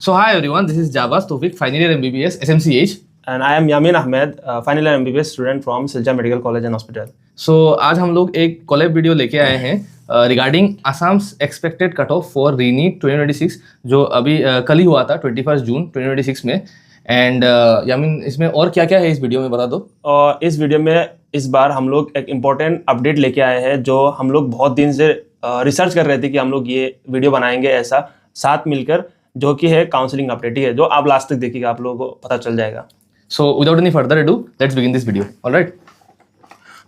So hi everyone, this is Jabas Tawfiq, final year MBBS, SMCH. And I am Yamin Ahmed, final year MBBS student from Silja Medical College and Hospital. So आज हम लोग एक collab video लेके आए हैं regarding Assam's expected cut off for रीनीट 2026 जो अभी कल ही हुआ था 21 जून 2026 में। एंड यामिन, इसमें और क्या क्या है इस वीडियो में बता दो। और इस वीडियो में इस बार हम लोग एक इम्पोर्टेंट अपडेट लेके आए हैं जो हम लोग बहुत दिन से रिसर्च कर रहे थे कि हम लोग ये वीडियो बनाएंगे ऐसा साथ मिलकर, जो कि है काउंसलिंग अपडेट। ठीक है, जो आप लास्ट तक देखिएगा, आप लोगों को पता चल जाएगा। So without any further ado let's begin this video. Alright,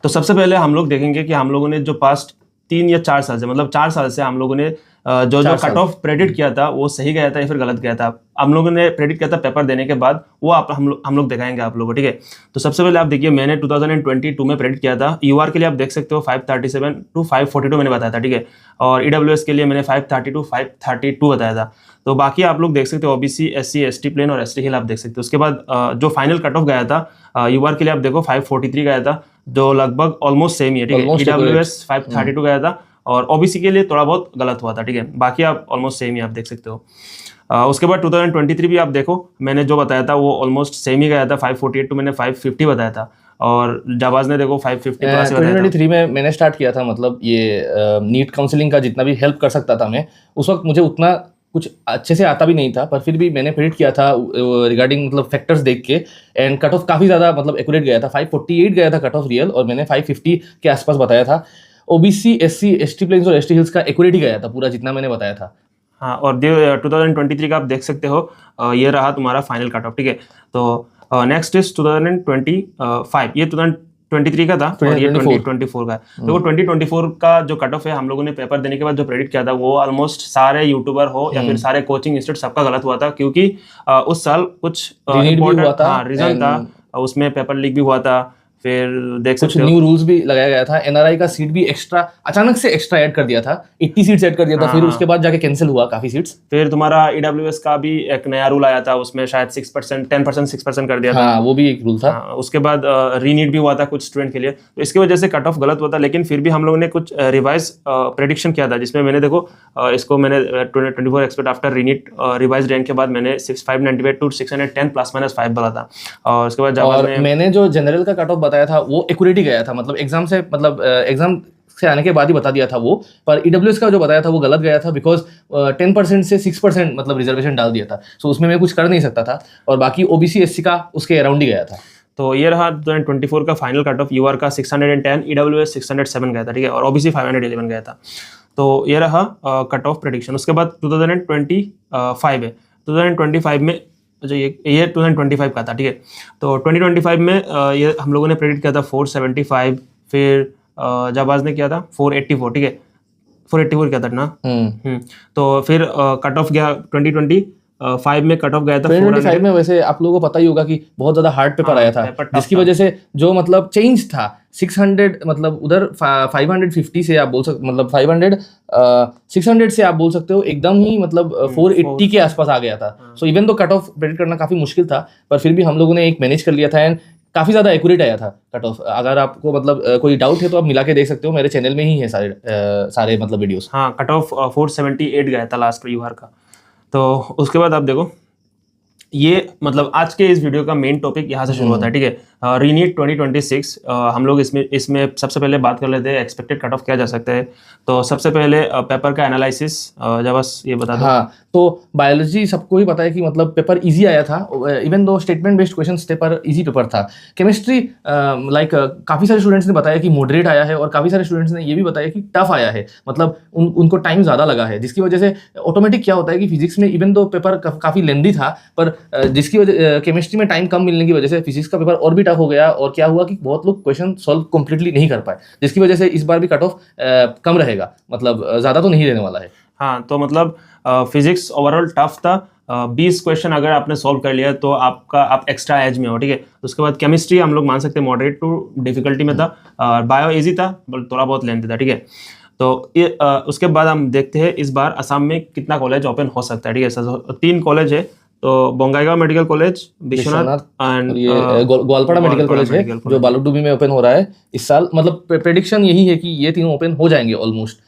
तो सबसे पहले हम लोग देखेंगे कि हम लोगों ने जो पास्ट 3 या 4 साल से, मतलब 4 साल से हम लोगों ने जो कट ऑफ प्रेडिक्ट किया था वो सही गया था या फिर गलत गया था। हम लोगों ने प्रेडिक्ट किया था पेपर देने के बाद, वो हम लोग दिखाएंगे आप लोगों को। ठीक है, तो सबसे पहले आप देखिए, मैंने 2022 में प्रेडिक्ट किया था। यूआर के लिए आप देख सकते हो 537 to 542 मैंने बताया था। ठीक है, और ईडब्ल्यूएस के लिए मैंने 530 to 532 बताया था। तो बाकी आप लोग देख सकते हो ओबीसी, एससी, एसटी प्लेन और एसटी हिल आप देख सकते हो। उसके बाद जो फाइनल कट ऑफ गया था यूआर के लिए आप देखो 543 गया था, जो लगभग ऑलमोस्ट सेम ही है। ठीक है, ईडब्ल्यूएस 532 गया था और ओबीसी के लिए थोड़ा बहुत गलत हुआ था। ठीक है, बाकी आप ऑलमोस्ट सेम ही आप देख सकते हो। उसके बाद 2023 भी आप देखो, मैंने जो बताया था वो ऑलमोस्ट सेम ही गया था। 548 तो मैंने 550 बताया था और जाबाज ने देखो 550 प्लस बताया था। 2023 में मैंने स्टार्ट किया था, मतलब ये नीट काउंसलिंग का जितना भी हेल्प कर सकता था मैं, उस वक्त मुझे उतना कुछ अच्छे से आता भी नहीं था, पर फिर भी मैंने प्रेडिक्ट किया था रिगार्डिंग मतलब फैक्टर्स देख के। एंड कट ऑफ काफ़ी ज़्यादा मतलब एक्यूरेट गया था, 548 गया था कट ऑफ रियल, और मैंने 550 के आसपास बताया था। ओबीसी, एससी, एसटी प्लेन्स और एसटी हिल्स का एक्यूरेट ही गया था पूरा जितना मैंने बताया था। हाँ, और 2023 का आप देख सकते हो, ये रहा तुम्हारा फाइनल कट ऑफ। ठीक है, तो नेक्स्ट इज 2025। ये 2023 का था और ये 2024 का। तो 2024 का जो कट ऑफ है, हम लोगों ने पेपर देने के बाद जो प्रेडिक्ट किया था वो ऑलमोस्ट सारे यूट्यूबर हो या फिर सारे कोचिंग इंस्टीट्यूट सबका गलत हुआ था, क्योंकि उस साल कुछ इम्पोर्टेंट रीजन था, उसमें पेपर लीक भी हुआ था। फिर देख सकते हो न्यू रूल्स भी लगाया गया था। एनआरआई का सीट भी एक्स्ट्रा अचानक से एक्स्ट्रा ऐड कर दिया था, 80 सीट्स ऐड कर दिया था। फिर उसके बाद जाके कैंसिल हुआ काफी सीट्स। फिर तुम्हारा ईडब्ल्यूएस का भी एक नया रूल आया था, उसमें शायद 6%, 10%, 6% कर दिया था। हाँ, वो भी एक रूल था। उसके बाद रीनीट भी हुआ था कुछ स्टूडेंट के लिए, तो इसकी वजह से कट ऑफ गलत हुआ था। लेकिन फिर भी हम लोगों ने कुछ रिवाइज प्रेडिक्शन किया था, जिसमें मैंने देखो इसको मैंने 2024 एक्सपेक्ट आफ्टर रीनीट रिवाइज रैंक के बाद मैंने 598 to 610 ±5 बोला था। और उसके बाद मैंने जो जनरल का कट ऑफ बताया था वो एक्यूरेट ही गया था, मतलब एग्जाम से आने के बाद ही बता दिया था वो। पर ईडब्ल्यूएस का जो बताया था वो गलत गया था, बिकॉज 10% से 6% मतलब रिजर्वेशन डाल दिया था। सो उसमें मैं कुछ कर नहीं सकता था, और बाकी ओबीसी, एससी का उसके अराउंड ही गया था। तो ये रहा 2024 का फाइनल कट ऑफ। यूआर का 610, ईडब्ल्यूएस 607 गया था। ठीक है, और ओबीसी 511 गया था। तो ये रहा कट ऑफ प्रेडिक्शन। उसके बाद 2025 है। 2025 में जो ये 2025 का था। ठीक है, तो 2025 में ये हम लोगों ने प्रेडिक्ट किया था 475, फिर जाबाज ने किया था 484। ठीक है, 484 किया था ना। तो फिर कट ऑफ गया 2025 में, कट ऑफ गया था 2025 में। वैसे आप लोगों को पता ही होगा कि बहुत ज्यादा हार्ड पेपर आया था, जिसकी वजह से जो मतलब चेंज था 600, मतलब उधर 550 से आप बोल सकते, मतलब 600 से आप बोल सकते हो एकदम ही मतलब 480 के आसपास आ गया था। सो इवन तो कट ऑफ प्रेडिक्ट करना काफी मुश्किल था, पर फिर भी हम लोगों ने एक मैनेज कर लिया था एंड काफी ज्यादा एक्यूरेट आया था कट ऑफ। अगर आपको मतलब कोई डाउट है तो आप मिला के देख सकते हो, मेरे चैनल में ही है सारे मतलब वीडियोस। हाँ, कट ऑफ 478 गया था लास्ट यूआर का। तो उसके बाद आप देखो, ये मतलब आज के इस वीडियो का मेन टॉपिक यहाँ से शुरू होता है। ठीक है, रीनीट 2026। हम लोग इसमें सबसे पहले बात कर लेते हैं एक्सपेक्टेड कट ऑफ क्या जा सकता है। तो सबसे पहले पेपर का एनालिसिस, जब बस ये बता दो। हाँ, तो बायोलॉजी सबको ही पता है कि मतलब पेपर इजी आया था, even though statement based questions थे पर इजी पेपर था। केमिस्ट्री काफ़ी सारे स्टूडेंट्स ने बताया कि मॉडरेट आया है, और काफ़ी सारे स्टूडेंट्स ने ये भी बताया कि टफ आया है, मतलब उनको टाइम ज़्यादा लगा है, जिसकी वजह से ऑटोमेटिक क्या होता है कि फिजिक्स में इवन दो पेपर काफ़ी लेंदी था, पर जिसकी वजह केमिस्ट्री में टाइम कम मिलने की वजह से फिजिक्स का पेपर और भी टफ हो गया। और क्या हुआ कि बहुत लोग क्वेश्चन सॉल्व कंप्लीटली नहीं कर पाए, जिसकी वजह से इस बार भी कट ऑफ कम रहेगा, मतलब ज़्यादा तो नहीं रहने वाला है। हाँ, तो मतलब फिजिक्स ओवरऑल टफ था। 20 क्वेश्चन अगर आपने सॉल्व कर लिया तो आप एक्स्ट्रा एज में हो। ठीक है, उसके बाद केमिस्ट्री हम लोग मान सकते हैं मॉडरेट टू डिफिकल्टी में था, और बायो इजी था, थोड़ा बहुत लेंथी था। ठीक है, तो ये उसके बाद हम देखते हैं इस बार असम में कितना कॉलेज ओपन हो सकता है। ठीक है, 3 कॉलेज है। तो Bongaigaon medical college, Biswanath and Goalpara medical college है जो बालूडुबी में ओपन हो रहा है इस साल। मतलब प्रेडिक्शन यही है कि ये तीनों ओपन हो जाएंगे ऑलमोस्ट।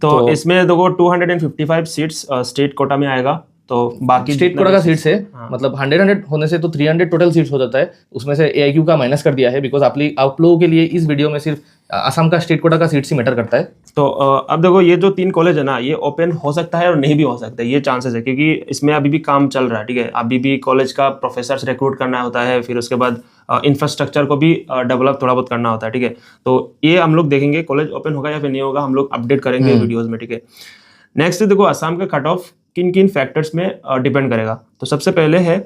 तो इसमें देखो 255 सीट्स स्टेट कोटा में आएगा, तो बाकी स्टेट कोटा का सीट्स है, मतलब 100 होने से तो 300 टोटल सीट्स हो जाता है, उसमें से AIQ का माइनस कर दिया है, बिकॉज आप लोगों के लिए इस वीडियो में सिर्फ असम का स्टेट कोटा का सीट्स ही मैटर करता है। तो अब देखो ये जो 3 कॉलेज है ना, ये ओपन हो सकता है और नहीं भी हो सकता है, ये चांसेस है, क्योंकि इसमें अभी भी काम चल रहा है, ठीक है। अभी भी कॉलेज का प्रोफेसर्स रिक्रूट करना होता है, फिर उसके बाद इंफ्रास्ट्रक्चर को भी डेवलप थोड़ा बहुत करना होता है, ठीक है। तो ये हम लोग देखेंगे कॉलेज ओपन होगा या फिर नहीं होगा, हम लोग अपडेट करेंगे वीडियोज़ में, ठीक है। नेक्स्ट देखो असम का कट ऑफ किन किन फैक्टर्स में डिपेंड करेगा। तो सबसे पहले है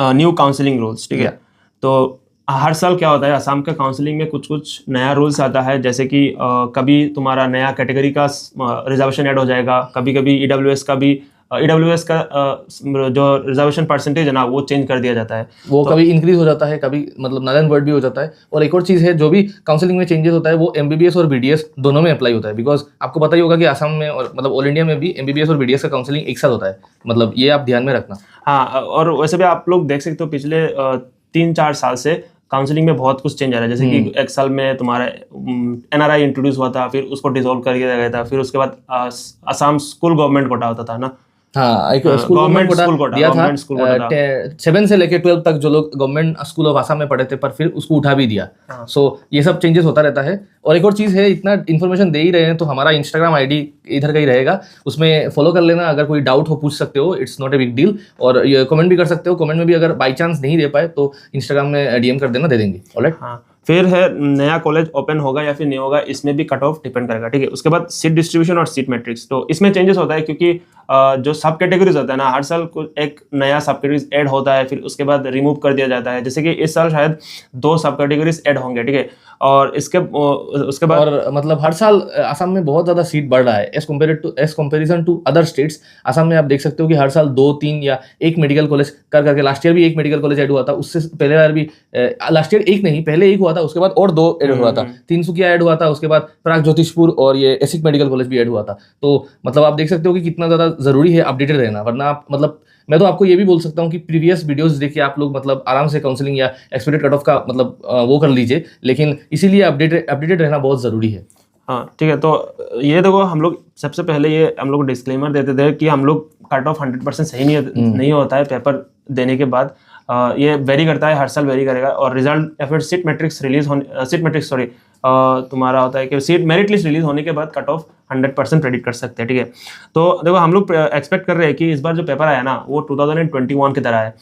न्यू काउंसलिंग रूल्स, ठीक है। तो हर साल क्या होता है, असम के काउंसलिंग में कुछ कुछ नया रूल्स आता है, जैसे कि कभी तुम्हारा नया कैटेगरी का रिजर्वेशन ऐड हो जाएगा, कभी कभी ईडब्ल्यूएस का जो रिजर्वेशन परसेंटेज है ना, वो चेंज कर दिया जाता है, वो तो कभी इंक्रीज हो जाता है, कभी मतलब नल एंड वर्ड भी हो जाता है। और एक और चीज़ है, जो भी काउंसलिंग में चेंजेस होता है वो MBBS और BDS दोनों में अप्लाई होता है, बिकॉज आपको पता ही होगा कि असम में और मतलब ऑल इंडिया में भी MBBS और BDS का काउंसलिंग एक साथ होता है, मतलब ये आप ध्यान में रखना। हाँ, और वैसे भी आप लोग देख सकते हो पिछले 3-4 साल से काउंसलिंग में बहुत कुछ चेंज आ रहा है, जैसे कि एक साल में तुम्हारा NRI इंट्रोड्यूस हुआ था, फिर उसको डिसॉल्व कर दिया गया था, फिर उसके बाद असम स्कूल गवर्नमेंट कोटा होता था ना। हाँ, एक स्कूल गवर्नमेंट कोटा दिया था 7 से लेके 12 तक, जो लोग गवर्नमेंट स्कूल ऑफ आसाम में पढ़े थे, पर फिर उसको उठा भी दिया। सो ये सब चेंजेस होता रहता है। और एक और चीज़ है, इतना इन्फॉर्मेशन दे ही रहे हैं तो हमारा Instagram ID इधर का ही रहेगा, उसमें फॉलो कर लेना। अगर कोई डाउट हो पूछ सकते हो, it's not a big deal. और ये कमेंट भी कर सकते हो, कमेंट में भी अगर बाई चांस नहीं दे पाए तो Instagram में DM कर देना, दे देंगे। ऑलराइट। हाँ, फिर है नया कॉलेज ओपन होगा या फिर नहीं होगा, इसमें भी कट ऑफ डिपेंड करेगा, ठीक है। उसके बाद सीट डिस्ट्रीब्यूशन और सीट मैट्रिक्स, तो इसमें चेंजेस होता है, क्योंकि जो सब कैटेगरीज होता है ना, हर साल एक नया सब कैटेगरीज ऐड होता है, फिर उसके बाद रिमूव कर दिया जाता है। जैसे कि इस साल शायद 2 सब कैटेगरीज ऐड होंगे, ठीक है। और उसके बाद और मतलब हर साल असम में बहुत ज़्यादा सीट बढ़ रहा है as comparison to other states. Assam में आप देख सकते हो कि हर साल 2-3 या 1 मेडिकल कॉलेज करके, लास्ट ईयर भी 1 मेडिकल कॉलेज ऐड हुआ था, उससे पहले बार भी लास्ट ईयर 1 नहीं, पहले 1 हुआ था, उसके बाद और 2 ऐड हुआ था, तिनसुकिया ऐड हुआ था, उसके बाद प्राग ज्योतिषपुर और ये एसिक मेडिकल कॉलेज भी ऐड हुआ था। तो मतलब आप देख सकते हो कि कितना ज़्यादा ज़रूरी है अपडेटेड रहना, वरना आप मतलब मैं तो आपको ये भी बोल सकता हूँ कि प्रीवियस वीडियोस देखिए आप लोग, मतलब आराम से काउंसलिंग या एक्सपेक्टेड कट ऑफ का मतलब वो कर लीजिए, लेकिन इसीलिए अपडेटेड रहना बहुत ज़रूरी है। हाँ, ठीक है। तो ये देखो, हम लोग सबसे पहले ये हम लोग डिस्क्लेमर देते थे कि हम लोग कट ऑफ 100% सही नहीं होता है पेपर देने के बाद, ये वेरी करता है, हर साल वेरी करेगा। और रिजल्ट या फिर सीट मैट्रिक्स तुम्हारा होता है कि सीट मेरिट लिस्ट रिलीज होने के बाद कट ऑफ 100% प्रेडिक्ट कर सकते हैं, ठीक है। तो देखो, हम लोग एक्सपेक्ट कर रहे हैं कि इस बार जो पेपर आया ना, वो 2021 की तरह है,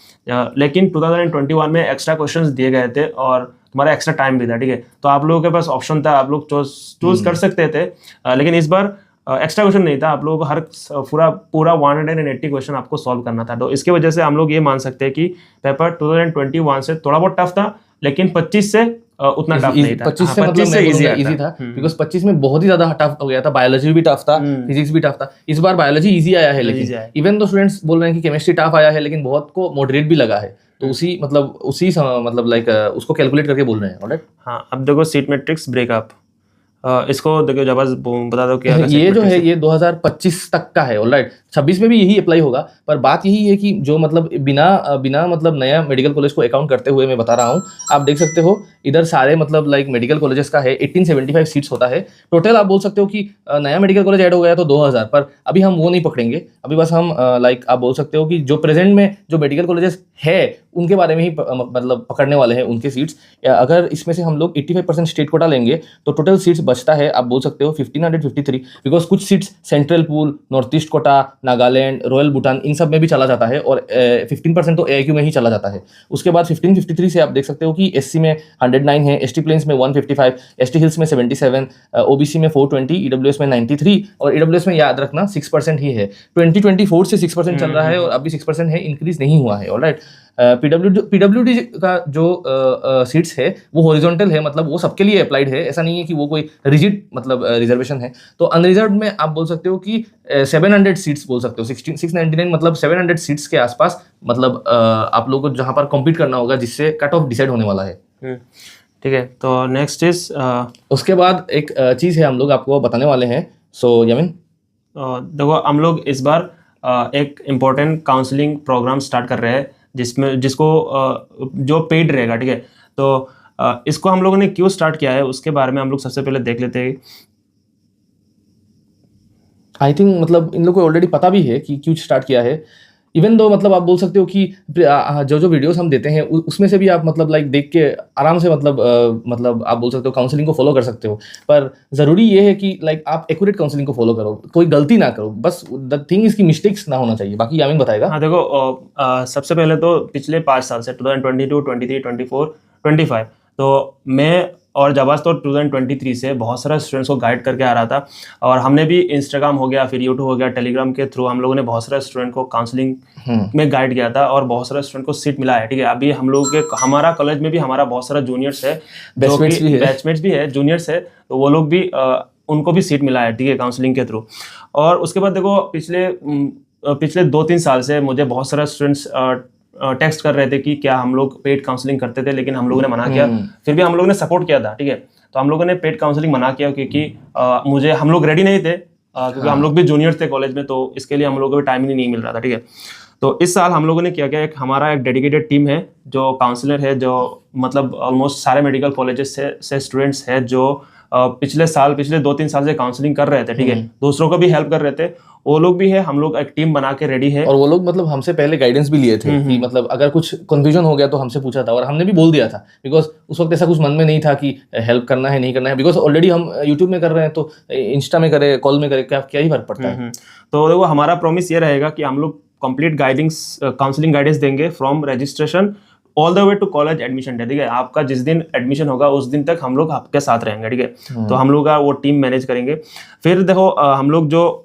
लेकिन 2021 में एक्स्ट्रा क्वेश्चंस दिए गए थे और तुम्हारा एक्स्ट्रा टाइम भी था, ठीक है। तो आप लोगों के पास ऑप्शन था, आप लोग चूज कर सकते थे, लेकिन इस बार एक्स्ट्रा क्वेश्चन नहीं था, आप लोगों को हर पूरा 180 क्वेश्चन आपको सॉल्व करना था। तो इसके वजह से हम लोग ये मान सकते हैं कि पेपर 2021 से थोड़ा बहुत टफ था, लेकिन 25 से उतना टफ नहीं था। 25 से मतलब इजी था, बिकॉज 25 में बहुत ही ज्यादा टफ हो गया था, बायोलॉजी भी टफ था, फिजिक्स भी टफ था। इस बार बायोलॉजी इजी आया है, लेकिन इवन तो स्टूडेंट्स बोल रहे हैं कि केमिस्ट्री टफ आया है, लेकिन बहुत को मॉडरेट भी लगा है। तो उसी लाइक उसको कैलकुलेट करके बोल रहे हैं। ऑलराइट। हाँ, अब देखो सीट मैट्रिक्स ब्रेकअप, इसको देखो जब बता दो क्या ये जो है ये 2025 तक का है। ऑलराइट, 26 में भी यही अप्लाई होगा, पर बात यही है कि जो मतलब बिना मतलब नया मेडिकल कॉलेज को अकाउंट करते हुए मैं बता रहा हूँ, आप देख सकते हो इधर सारे मतलब लाइक मेडिकल कॉलेजेस का है 1875 सीट्स होता है टोटल। आप बोल सकते हो कि नया मेडिकल कॉलेज ऐड हो गया तो 2000, पर अभी हम वो नहीं पकड़ेंगे। अभी बस हम लाइक आप बोल सकते हो कि जो प्रेजेंट में जो मेडिकल कॉलेजेस है उनके बारे में ही मतलब पकड़ने वाले हैं उनके सीट्स। अगर इसमें से हम लोग 85% स्टेट कोटा लेंगे तो टोटल सीट्स बचता है, आप बोल सकते हो 1553, बिकॉज कुछ seats central pool, north east quota, Nagaland, royal Bhutan, इन सब में भी चला जाता है, और 15% तो AIQ में ही चला जाता है। उसके बाद 1553 से आप देख सकते हो कि SC में 109 है, ST प्लेन्स में 155, ST हिल्स में 77, OBC में 420, EWS में 93, और EWS में याद रखना 6% ही है। 2024 से 6% चल रहा है और अभी 6% है, इंक्रीज नहीं हुआ है। ऑलराइट। PWD का जो सीट्स है वो हॉरिजॉन्टल है, मतलब वो सबके लिए अप्लाइड है, ऐसा नहीं है कि वो कोई रिजिड मतलब रिजर्वेशन है। तो अनरिजर्व में आप बोल सकते हो कि 700 सीट्स बोल सकते हो, 699 मतलब 700 सीट्स के आसपास, मतलब आप लोगों को जहाँ पर कॉम्पीट करना होगा, जिससे कट ऑफ डिसाइड होने वाला है। ठीक है, तो नेक्स्ट इज उसके बाद एक चीज़ है हम लोग आपको बताने वाले हैं। सो यमीन, देखो हम लोग इस बार एक इम्पोर्टेंट काउंसलिंग प्रोग्राम स्टार्ट कर रहे हैं, जिसको जो पेड रहेगा, ठीक है। तो इसको हम लोगों ने क्यों स्टार्ट किया है उसके बारे में हम लोग सबसे पहले देख लेते हैं। आई थिंक मतलब इन लोगों को ऑलरेडी पता भी है कि क्यों स्टार्ट किया है। इवन दो मतलब आप बोल सकते हो कि जो जो वीडियोस हम देते हैं उसमें से भी आप मतलब लाइक देख के आराम से मतलब आप बोल सकते हो काउंसलिंग को फॉलो कर सकते हो। पर ज़रूरी ये है कि लाइक आप एक्यूरेट काउंसलिंग को फॉलो करो, कोई गलती ना करो, बस द थिंग इसकी मिस्टेक्स ना होना चाहिए। बाकी यामिन बताएगा। हाँ देखो, सबसे पहले तो पिछले 5 साल से 2022, 23, 24, 25, तो मैं और जाबाज तो 2023 से बहुत सारे स्टूडेंट्स को गाइड करके आ रहा था। और हमने भी इंस्टाग्राम हो गया, फिर यूट्यूब हो गया, टेलीग्राम के थ्रू हम लोगों ने बहुत सारे स्टूडेंट को काउंसलिंग में गाइड किया था और बहुत सारे स्टूडेंट को सीट मिला है। ठीक है, अभी हम लोगों के हमारा कॉलेज में भी हमारा बहुत सारा जूनियर्स है, बैचमेट्स भी है, जूनियर्स है, तो वो लोग भी उनको भी सीट मिला है। ठीक है, काउंसलिंग के थ्रू। और उसके बाद देखो पिछले 2-3 साल से मुझे बहुत सारे स्टूडेंट्स टेक्स्ट कर रहे थे कि क्या हम लोग पेड काउंसलिंग करते थे, लेकिन हम लोगों ने मना किया। फिर भी हम लोगों ने सपोर्ट किया था। ठीक है, तो हम लोगों ने पेड काउंसलिंग मना किया क्योंकि हम लोग रेडी नहीं थे, क्योंकि हम लोग भी जूनियर्स थे कॉलेज में, तो इसके लिए हम लोगों को भी टाइम ही नहीं मिल रहा था। ठीक है, तो इस साल हम लोगों ने क्या किया, हमारा एक डेडिकेटेड टीम है जो काउंसलर है, जो मतलब ऑलमोस्ट सारे मेडिकल कॉलेजेस से स्टूडेंट्स है जो पिछले 2-3 साल से काउंसलिंग कर रहे थे। ठीक है, दूसरों को भी हेल्प कर रहे थे, वो लोग भी है, हम लोग एक टीम बना के रेडी है। और वो लोग मतलब हमसे पहले गाइडेंस भी लिए थे कि मतलब अगर कुछ कंफ्यूजन हो गया तो हमसे पूछा था और हमने भी बोल दिया था, बिकॉज उस वक्त ऐसा कुछ मन में नहीं था कि हेल्प करना है नहीं करना है, बिकॉज ऑलरेडी हम यूट्यूब में कर रहे हैं तो इंस्टा में करे, कॉल में करे, क्या ही फर्क पड़ता है। तो देखो हमारा प्रॉमिस ये रहेगा कि हम लोग कंप्लीट काउंसलिंग गाइडेंस देंगे from registration all the way to college admission day. ठीक है, आपका जिस दिन एडमिशन होगा उस दिन तक हम लोग आपके साथ रहेंगे। ठीक है, तो हम लोग का वो टीम मैनेज करेंगे। फिर देखो हम लोग जो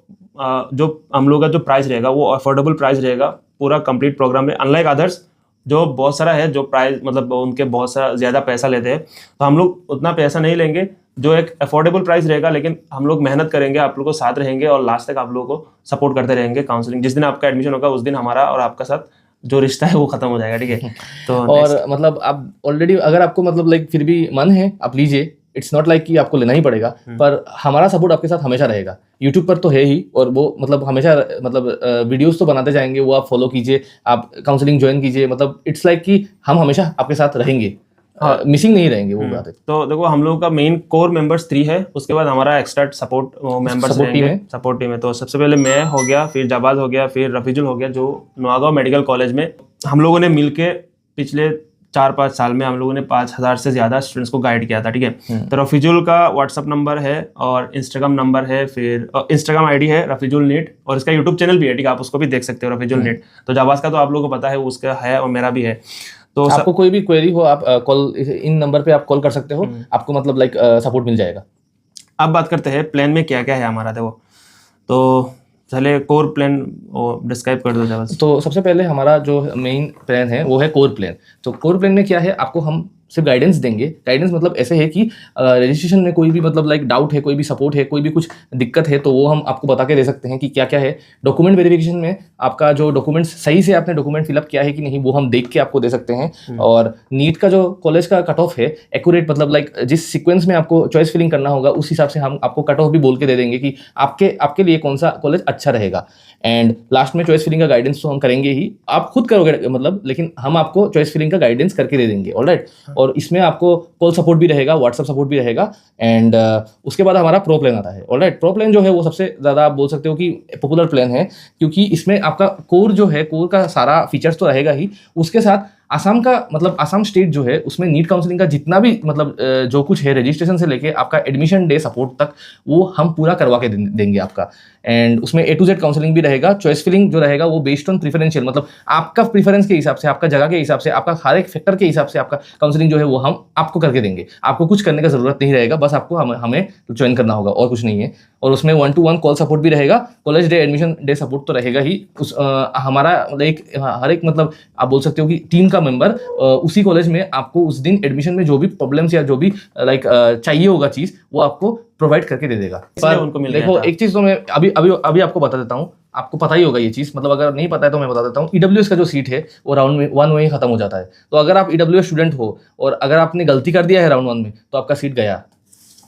हम लोग का जो प्राइस रहेगा वो अफोर्डेबल प्राइस रहेगा पूरा कंप्लीट प्रोग्राम में। अनलाइक अदर्स जो बहुत सारा है जो प्राइस मतलब उनके बहुत सारा ज़्यादा पैसा लेते हैं, तो हम लोग उतना पैसा नहीं लेंगे, जो एक अफोर्डेबल प्राइस रहेगा। लेकिन हम लोग मेहनत करेंगे, आप लोगों को साथ रहेंगे और लास्ट तक आप लोगों को सपोर्ट करते रहेंगे। काउंसलिंग जिस दिन आपका एडमिशन होगा उस दिन हमारा और आपका साथ जो रिश्ता है वो खत्म हो जाएगा। ठीक है, तो और मतलब आप ऑलरेडी अगर आपको मतलब लाइक फिर भी मन है आप लीजिए, इट्स नॉट लाइक कि आपको लेना ही पड़ेगा, पर हमारा सपोर्ट आपके साथ हमेशा रहेगा। यूट्यूब पर तो है ही, और वो मतलब हमेशा मतलब वीडियोस तो बनाते जाएंगे, वो आप फॉलो कीजिए, आप काउंसलिंग ज्वाइन कीजिए, मतलब इट्स लाइक कि हम हमेशा आपके साथ रहेंगे, मिसिंग नहीं रहेंगे, वो बात है। तो देखो हम लोगों का मेन कोर मेंबर्स 3 है, उसके बाद हमारा एक्स्ट्रा सपोर्ट मेंबर्स रहेंगे, सपोर्ट टीम है। तो सबसे पहले मैं हो गया, फिर जाबाज हो गया, फिर रफीजुल हो गया, जो नवागांव मेडिकल कॉलेज में हम लोगों ने मिलके पिछले 4-5 साल में हम लोगों ने 5000 से ज्यादा स्टूडेंट्स को गाइड किया था। ठीक है, तो रफीजुल का व्हाट्सअप नंबर है और इंस्टाग्राम नंबर है, फिर इंस्टाग्राम आईडी है रफीजुल नीट, और इसका यूट्यूब चैनल भी है। ठीक है, आप उसको भी देख सकते हो, रफीजुल नीट। तो जाबाज का तो आप लोगों को पता है, उसका है और मेरा भी है। तो आपको कोई भी क्वेरी हो आप कॉल, इन नंबर पे आप कॉल कर सकते हो, आपको मतलब लाइक सपोर्ट मिल जाएगा। अब बात करते हैं प्लान में क्या क्या है हमारा। देखो तो चले कोर प्लान डिस्क्राइब कर दो जाबाज। तो सबसे पहले हमारा जो मेन प्लान है वो है कोर प्लान। तो कोर प्लान में क्या है, आपको हम सिर्फ गाइडेंस देंगे। गाइडेंस मतलब ऐसे है कि रजिस्ट्रेशन में कोई भी मतलब लाइक डाउट है, कोई भी सपोर्ट है, कोई भी कुछ दिक्कत है, तो वो हम आपको बता के दे सकते हैं कि क्या क्या है। डॉक्यूमेंट वेरिफिकेशन में आपका जो डॉक्यूमेंट्स सही से आपने डॉक्यूमेंट फिलअप किया है कि नहीं, वो हम देख के आपको दे सकते हैं। और नीट का जो कॉलेज का कट ऑफ है एक्यूरेट, मतलब लाइक जिस सीक्वेंस में आपको चॉइस फिलिंग करना होगा उस हिसाब से हम आपको कट ऑफ भी बोल के दे देंगे कि आपके लिए कौन सा कॉलेज अच्छा रहेगा। एंड लास्ट में चॉइस फिलिंग का गाइडेंस तो हम करेंगे ही, आप खुद करोगे मतलब, लेकिन हम आपको चॉइस फिलिंग का गाइडेंस करके दे देंगे। ऑलराइट, और इसमें आपको कॉल सपोर्ट भी रहेगा, व्हाट्सएप सपोर्ट भी रहेगा। एंड उसके बाद हमारा प्रो प्लान आता है। ऑलराइट, प्रो प्लान जो है वो सबसे ज़्यादा आप बोल सकते हो कि पॉपुलर प्लान है, क्योंकि इसमें आपका कोर जो है, कोर का सारा फीचर्स तो रहेगा ही, उसके साथ आसाम का मतलब आसाम स्टेट जो है उसमें नीट काउंसलिंग का जितना भी मतलब जो कुछ है, रजिस्ट्रेशन से लेके आपका एडमिशन डे सपोर्ट तक, वो हम पूरा करवा के देंगे आपका। एंड उसमें A to Z काउंसलिंग भी रहेगा। चॉइस फिलिंग जो रहेगा वो बेस्ड ऑन प्रीफरेंशियल, मतलब आपका प्रीफरेंस के हिसाब से, आपका जगह के हिसाब से, आपका हर एक फैक्टर के हिसाब से आपका काउंसलिंग जो है वो हम आपको करके देंगे। आपको कुछ करने का जरूरत नहीं रहेगा, बस आपको हमें ज्वाइन करना होगा और कुछ नहीं है। और उसमें 1-to-1 कॉल सपोर्ट भी रहेगा, college day admission day support तो रहेगा ही। हमारा हर एक मतलब आप बोल सकते हो कि टीम का मेंबर उसी कॉलेज में आपको उस दिन एडमिशन में जो भी प्रॉब्लम्स या जो भी लाइक चाहिए होगा चीज़, वो आपको प्रोवाइड करके दे देगा। पर उनको मिल देखो एक चीज़ तो मैं अभी आपको बता देता हूँ, आपको पता ही होगा ये चीज़, मतलब अगर नहीं पता है तो मैं बता देता हूँ। EWS का जो सीट है वो राउंड 1 में ही खत्म हो जाता है। तो अगर आप EWS स्टूडेंट हो और अगर आपने गलती कर दिया है राउंड 1 में, तो आपका सीट गया।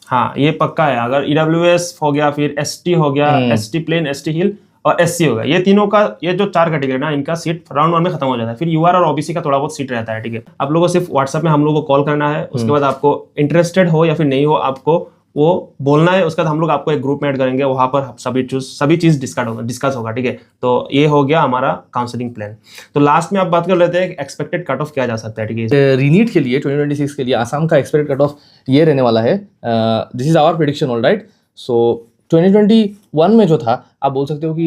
हाँ, ये पक्का है। अगर EWS हो गया, फिर ST हो गया, ST प्लेन, ST हिल और SC हो गया, ये तीनों का, ये जो 4 कैटेगरी ना, इनका सीट राउंड 1 में खत्म हो जाता है। फिर UR और OBC का थोड़ा बहुत सीट रहता है। ठीक है, आप लोगों को सिर्फ व्हाट्सएप में हम लोगों को कॉल करना है, उसके बाद आपको इंटरेस्टेड हो या फिर नहीं हो, आपको वो बोलना है, उसके बाद हम लोग आपको एक ग्रुप में ऐड करेंगे, वहाँ पर सभी चीज़ डिस्कस होगा, ठीक है। तो ये हो गया हमारा काउंसलिंग प्लान। तो लास्ट में आप बात कर लेते हैं एक्सपेक्टेड कट ऑफ क्या जा सकता है, ठीक है। रीनीट के लिए 2026 के लिए आसाम का एक्सपेक्टेड कट ऑफ ये रहने वाला है, this is our prediction all right. सो 2021 में जो था, आप बोल सकते हो कि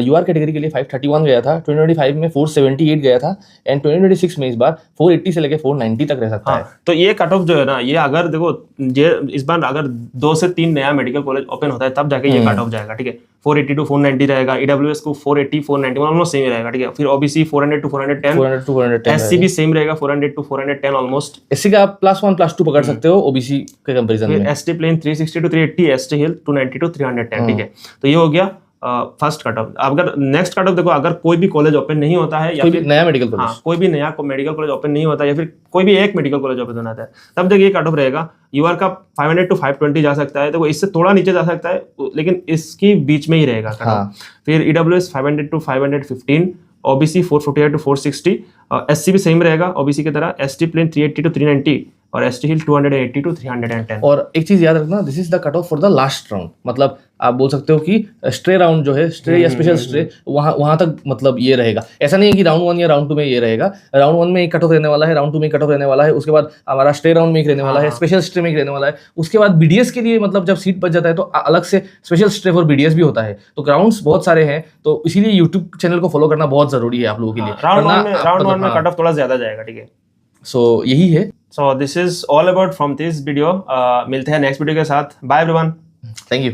यूआर कैटेगरी के लिए 531 गया था, 2025 में 478 गया था, एंड 2026 में इस बार 480 से लेके 490 तक रह सकता है। तो ये कट ऑफ जो है ना, ये अगर देखो ये इस बार अगर 2 से 3 नया मेडिकल कॉलेज ओपन होता है तब जाके ये कट ऑफ जाएगा, ठीक है। 480 to 490 रहेगा, ईडब्ल्यूएस को 480 491 ऑलमोस्ट सेम रहेगा, ठीक है। फिर ओबीसी 400 to 410, 400 to 410 एससी भी सेम रहेगा 400 to 410 ऑलमोस्ट। एससी का आप +1 +2 पकड़ सकते हो ओबीसी के कंपैरिजन में। ST plain 360 to 380, ST hill 290 to 310, ठीक है। तो ये हो गया फर्स्ट कट ऑफ। अगर नेक्स्ट कट ऑफ देखो, अगर कोई भी कॉलेज ओपन नहीं होता है या फिर नया मेडिकल कॉलेज, कोई भी नया मेडिकल कॉलेज ओपन नहीं होता, या फिर कोई भी एक मेडिकल कॉलेज ओपन होता है, तब देखिए कट ऑफ रहेगा। यूआर का 500 to 520 जा सकता है, तो इससे थोड़ा नीचे जा सकता है, लेकिन इसकी बीच में ही रहेगा कट ऑफ। फिर EWS 500 to 515, OBC 448 to 460, SC भी सेम रहेगा ओबीसी की तरह, एसटी प्लेन 380 to 390 और एसटी हिल 280 to 310। और एक चीज याद रखना, this is the cut off for the last round, मतलब आप बोल सकते हो कि स्ट्रे राउंड जो है, स्ट्रे या स्पेशल स्ट्रे, वहां तक मतलब ये रहेगा। ऐसा नहीं है कि राउंड 1 या राउंड 2 में ये रहेगा, राउंड 1 में एक कट ऑफ रहने वाला है, राउंड 2 में एक कट ऑफ रहने वाला है, उसके बाद हमारा स्ट्रे राउंड में एक रहने वाला है, स्पेशल स्ट्रे में एक रहने वाला है, उसके बाद बीडीएस के लिए मतलब जब सीट बच जाता है तो अलग से स्पेशल स्ट्रे फॉर बीडीएस भी होता है। तो राउंड्स बहुत सारे हैं, तो इसीलिए यूट्यूब चैनल को फॉलो करना बहुत जरूरी है आप लोगों के लिए। राउंड 1 में कट ऑफ थोड़ा ज्यादा जाएगा, ठीक है। सो यही है। So this is all about from this video. मिलते हैं नेक्स्ट वीडियो के साथ। Bye everyone, thank you.